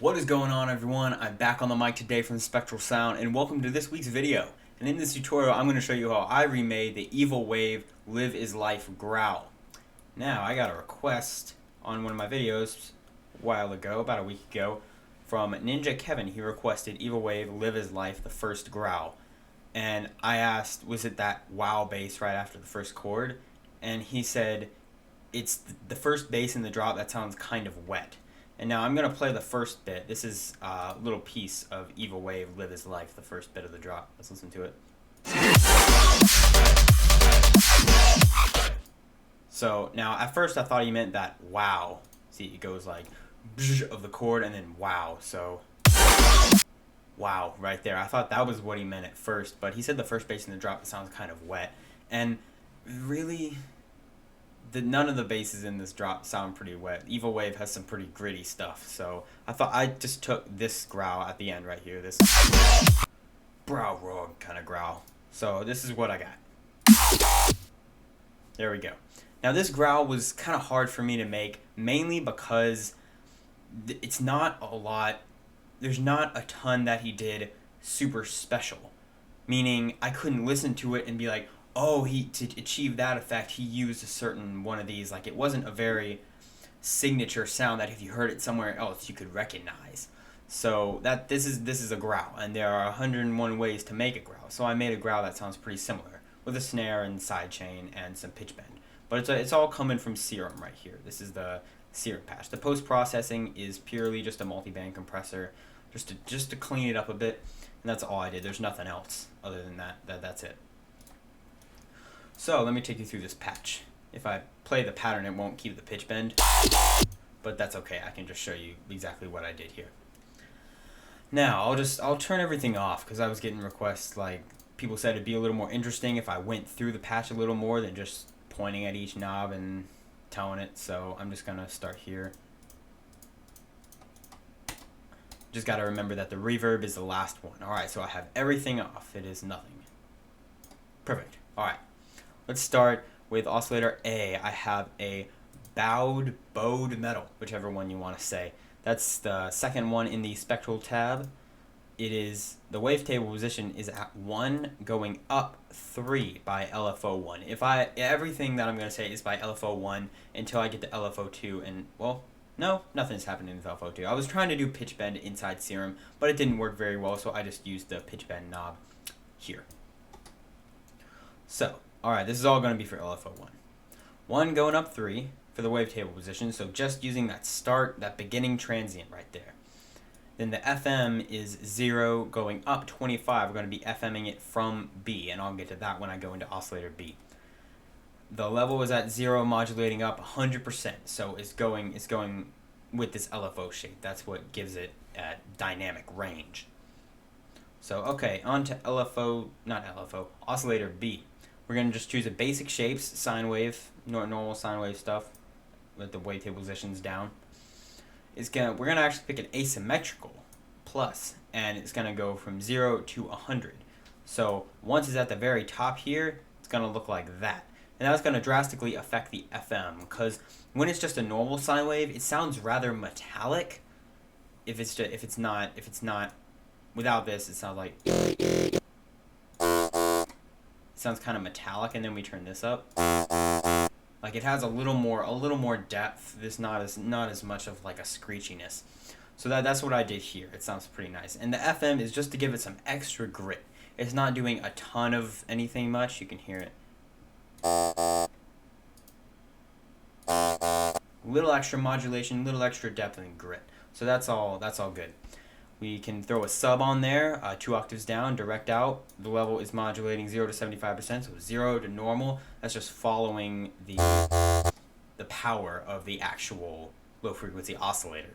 What is going on, everyone? I'm back on the mic today from Spectral Sound, and welcome to this week's video. And in this tutorial, I'm going to show you how I remade the Evilwave Live Is Life Growl. Now, I got a request on one of my videos a while ago, about a week ago, from Ninja Kevin. He requested Evilwave Live Is Life, the first growl. And I asked, was it that wow bass right after the first chord? And he said, it's the first bass in the drop that sounds kind of wet. And now I'm going to play the first bit. This is a little piece of Evilwave Live His Life, the first bit of the drop. Let's listen to it. So now at first I thought he meant that wow. See, it goes like of the chord and then wow. So wow right there. I thought that was what he meant at first, but he said the first bass in the drop sounds kind of wet. And really, none of the basses in this drop sound pretty wet. Evilwave has some pretty gritty stuff, so I thought I just took this growl at the end right here, this brow rog kind of growl. So this is what I got. There we go. Now this growl was kind of hard for me to make, mainly because it's not a lot, there's not a ton that he did super special. Meaning I couldn't listen to it and be like, oh, to achieve that effect, he used a certain one of these. Like, it wasn't a very signature sound that if you heard it somewhere else, you could recognize. So this is a growl, and there are 101 ways to make a growl. So I made a growl that sounds pretty similar, with a snare and sidechain and some pitch bend. But it's all coming from Serum right here. This is the Serum Patch. The post-processing is purely just a multiband compressor, just to clean it up a bit, and that's all I did. There's nothing else other than that. That's it. So let me take you through this patch. If I play the pattern, it won't keep the pitch bend, but that's okay. I can just show you exactly what I did here. Now I'll turn everything off because I was getting requests, like people said it'd be a little more interesting if I went through the patch a little more than just pointing at each knob and telling it. So I'm just gonna start here. Just gotta remember that the reverb is the last one. All right, so I have everything off. It is nothing. Perfect. All right. Let's start with Oscillator A. I have a bowed metal, whichever one you want to say. That's the second one in the spectral tab. It is, the wavetable position is at 1 going up 3 by LFO 1. Everything that I'm going to say is by LFO 1 until I get to LFO 2, and well, no, nothing's happening with LFO 2. I was trying to do pitch bend inside Serum, but it didn't work very well, so I just used the pitch bend knob here. So, alright, this is all going to be for LFO 1. 1 going up 3 for the wavetable position, so just using that beginning transient right there. Then the FM is 0 going up 25. We're going to be FMing it from B, and I'll get to that when I go into Oscillator B. The level is at 0 modulating up 100%, so it's going with this LFO shape. That's what gives it a dynamic range. So, okay, on to Oscillator B. We're going to just choose a basic shapes, sine wave, normal sine wave stuff, with the wavetable positions down. We're going to actually pick an asymmetrical plus, and it's going to go from 0 to 100. So once it's at the very top here, it's going to look like that. And that's going to drastically affect the FM, because when it's just a normal sine wave, it sounds rather metallic. If it's not without this, it sounds like, sounds kind of metallic, and then we turn this up. Like, it has a little more depth. This not as much of like a screechiness. So that's what I did here. It sounds pretty nice. And the FM is just to give it some extra grit. It's not doing a ton of anything much. You can hear it. Little extra modulation, little extra depth and grit. So that's all good. We can throw a sub on there, 2 octaves down, direct out. The level is modulating 0 to 75%, so 0 to normal. That's just following the power of the actual low frequency oscillator.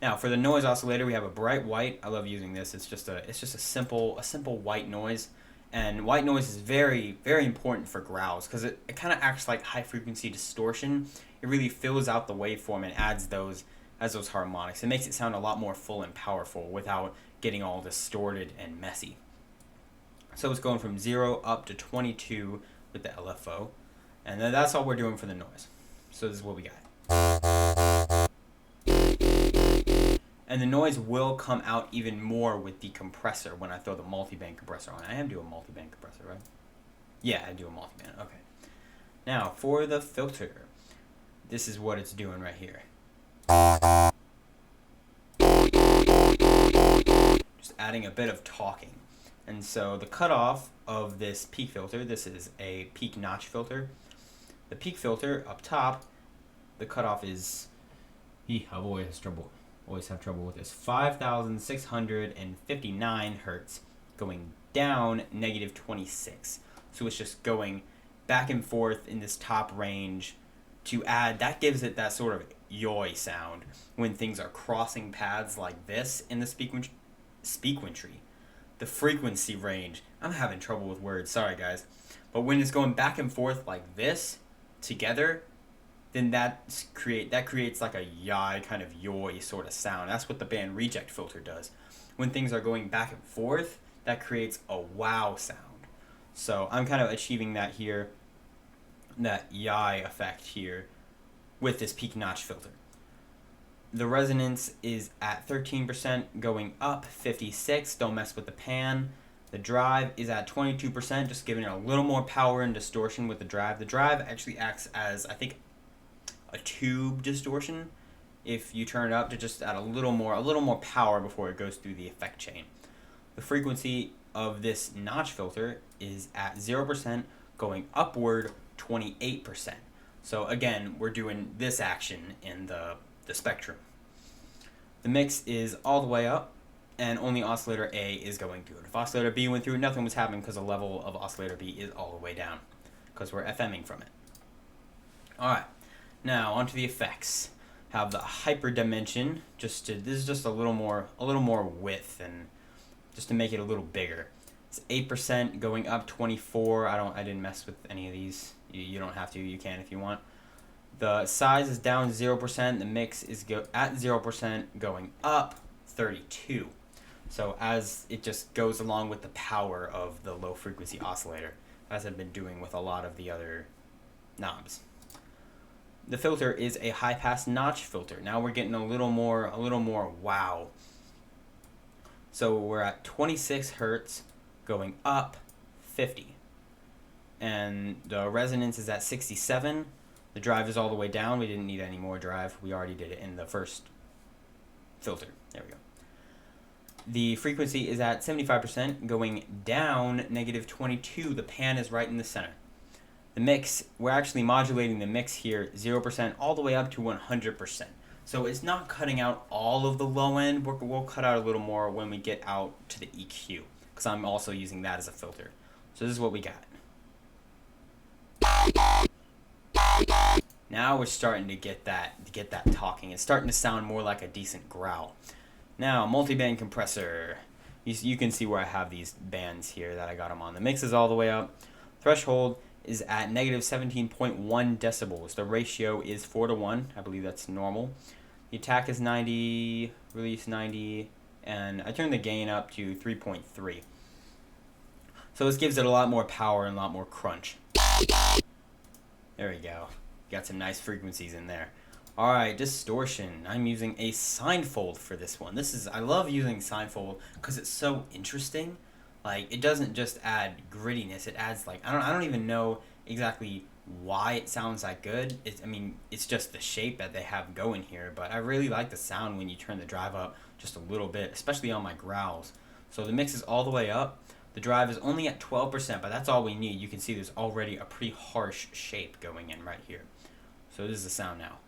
Now for the noise oscillator, we have a bright white. I love using this. It's just a simple white noise, and white noise is very, very important for growls because it kind of acts like high frequency distortion. It really fills out the waveform and adds those harmonics. It makes it sound a lot more full and powerful without getting all distorted and messy. So it's going from 0 up to 22 with the LFO, and then that's all we're doing for the noise. So this is what we got. And the noise will come out even more with the compressor when I throw the multiband compressor on. I am doing multiband compressor, right? Yeah, I do a multiband. Okay. Now, for the filter, this is what it's doing right here. Just adding a bit of talking. And so the cutoff of this peak filter, this is a peak notch filter. The peak filter up top, the cutoff is, I've always have trouble with this, 5,659 hertz, going down negative 26. So it's just going back and forth in this top range to add, that gives it that sort of yoy sound when things are crossing paths like this in the speakwentry. The frequency range, I'm having trouble with words, sorry guys. But when it's going back and forth like this together, then that creates like a yai kind of yoy sort of sound. That's what the band reject filter does. When things are going back and forth, that creates a wow sound. So I'm kind of achieving that here, that yai effect here with this peak notch filter. The resonance is at 13%, going up 56. Don't mess with the pan. The drive is at 22%, just giving it a little more power and distortion with the drive. The drive actually acts as, I think, a tube distortion if you turn it up to just add a little more power before it goes through the effect chain. The frequency of this notch filter is at 0%, going upward 28%. So again, we're doing this action in the spectrum. The mix is all the way up, and only oscillator A is going through it. If oscillator B went through it, nothing was happening because the level of oscillator B is all the way down because we're FMing from it. Alright, now onto the effects. Have the hyper dimension, this is just a little more width, and just to make it a little bigger. It's 8%, going up 24. I didn't mess with any of these. You don't have to, you can if you want. The size is down 0%, the mix is at 0%, going up 32. So as it just goes along with the power of the low frequency oscillator, as I've been doing with a lot of the other knobs. The filter is a high pass notch filter. Now we're getting a little more wow. So we're at 26 hertz, going up 50. And the resonance is at 67. The drive is all the way down. We didn't need any more drive. We already did it in the first filter. There we go. The frequency is at 75%, going down negative 22. The pan is right in the center. The mix, we're actually modulating the mix here 0% all the way up to 100%. So it's not cutting out all of the low end. We'll cut out a little more when we get out to the EQ, because I'm also using that as a filter. So this is what we got. Now we're starting to get that talking. It's starting to sound more like a decent growl. Now, multiband compressor. You can see where I have these bands here that I got them on. The mix is all the way up. Threshold is at negative 17.1 decibels. The ratio is 4:1. I believe that's normal. The attack is 90, release 90, and I turned the gain up to 3.3. So this gives it a lot more power and a lot more crunch. There we go. Got some nice frequencies in there. Alright, distortion. I'm using a signfold for this one. I love using signfold because it's so interesting. Like, it doesn't just add grittiness, it adds like, I don't even know exactly why it sounds that good. It's just the shape that they have going here, but I really like the sound when you turn the drive up just a little bit, especially on my growls. So the mix is all the way up. The drive is only at 12%, but that's all we need. You can see there's already a pretty harsh shape going in right here. So this is the sound now.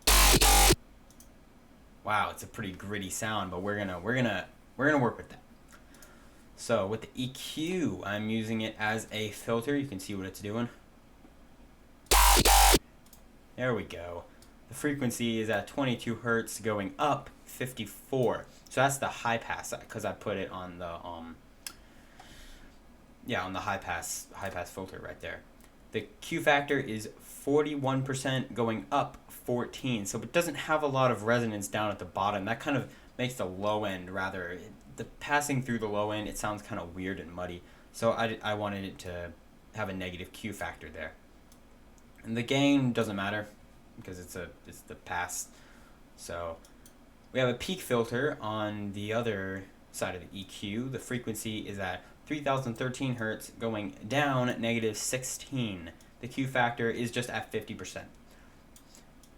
Wow, it's a pretty gritty sound, but we're gonna work with that. So with the EQ, I'm using it as a filter. You can see what it's doing. There we go. The frequency is at 22 hertz, going up 54. So that's the high pass, because I put it on the on the high pass filter right there. The Q factor is 41%, going up 14. So it doesn't have a lot of resonance down at the bottom. That kind of makes the low end the passing through the low end, it sounds kind of weird and muddy. So I wanted it to have a negative Q factor there. And the gain doesn't matter because it's the pass. So We have a peak filter on the other side of the EQ. The frequency is at 3013 Hertz, going down -16. The Q factor is just at 50%.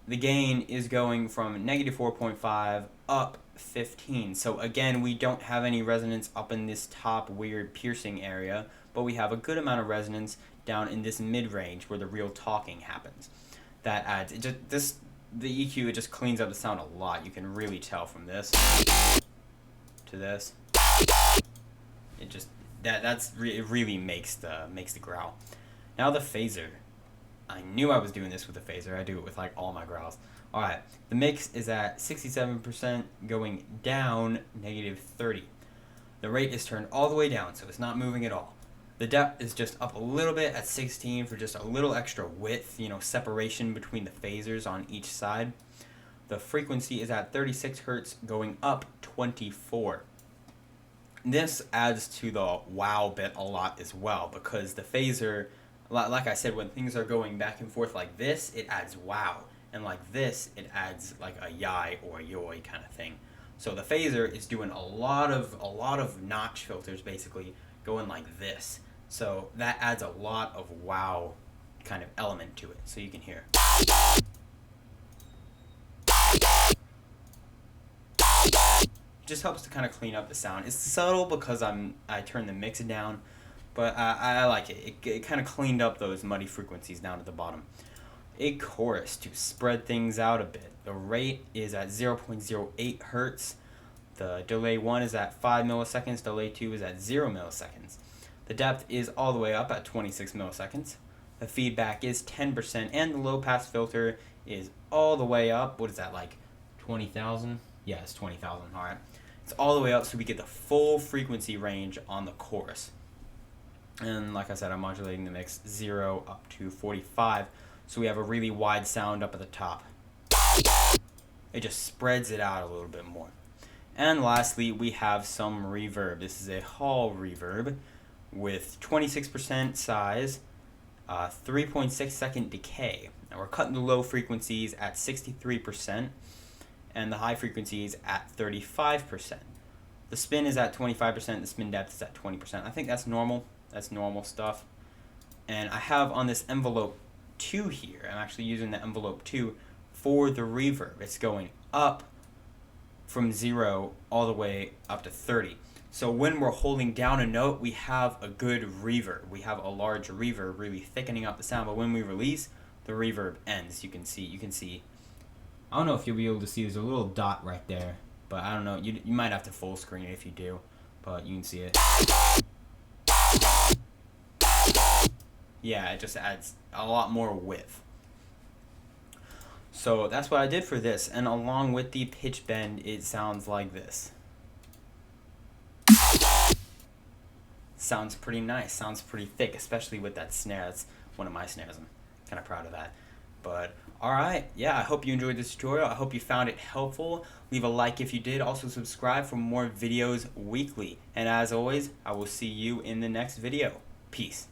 The gain is going from -4.5 up 15. So again, we don't have any resonance up in this top weird piercing area, but we have a good amount of resonance down in this mid-range where the real talking happens. That adds, the EQ, it just cleans up the sound a lot. You can really tell from this to this. It just, it really makes the growl. Now the phaser. I knew I was doing this with the phaser. I do it with like all my growls. Alright, the mix is at 67%, going down -30. The rate is turned all the way down, so it's not moving at all. The depth is just up a little bit at 16 for just a little extra width, separation between the phasers on each side. The frequency is at 36 Hertz, going up 24. This adds to the wow bit a lot as well, because the phaser, like I said, when things are going back and forth like this, it adds wow. And like this, it adds like a yai or a yoi kind of thing. So the phaser is doing a lot of notch filters, basically, going like this. So that adds a lot of wow kind of element to it, so you can hear. Just helps to kind of clean up the sound. It's subtle because I turned the mix down, but I like it. It kind of cleaned up those muddy frequencies down at the bottom. A chorus to spread things out a bit. The rate is at 0.08 Hertz. The delay 1 is at 5 milliseconds. Delay 2 is at 0 milliseconds. The depth is all the way up at 26 milliseconds. The feedback is 10%, and the low pass filter is all the way up. What is that, like 20,000? Yeah, it's 20,000. All right. It's all the way up, so we get the full frequency range on the chorus. And like I said, I'm modulating the mix 0 up to 45, so we have a really wide sound up at the top. It just spreads it out a little bit more. And lastly, we have some reverb. This is a hall reverb with 26% size, 3.6 second decay. Now we're cutting the low frequencies at 63%, and the high frequencies at 35%. The spin is at 25%, the spin depth is at 20%. I think that's normal. That's normal stuff. And I have on this envelope 2 here, I'm actually using the envelope 2 for the reverb. It's going up from 0 all the way up to 30. So when we're holding down a note, we have a good reverb. We have a large reverb really thickening up the sound, but when we release, the reverb ends. You can see. I don't know if you'll be able to see, there's a little dot right there, but I don't know. You might have to full screen it if you do, but you can see it. Yeah, it just adds a lot more width. So that's what I did for this, and along with the pitch bend, it sounds like this. Sounds pretty nice, sounds pretty thick, especially with that snare. That's one of my snares. I'm kind of proud of that. But alright, yeah, I hope you enjoyed this tutorial. I hope you found it helpful. Leave a like if you did. Also subscribe for more videos weekly. And as always, I will see you in the next video. Peace.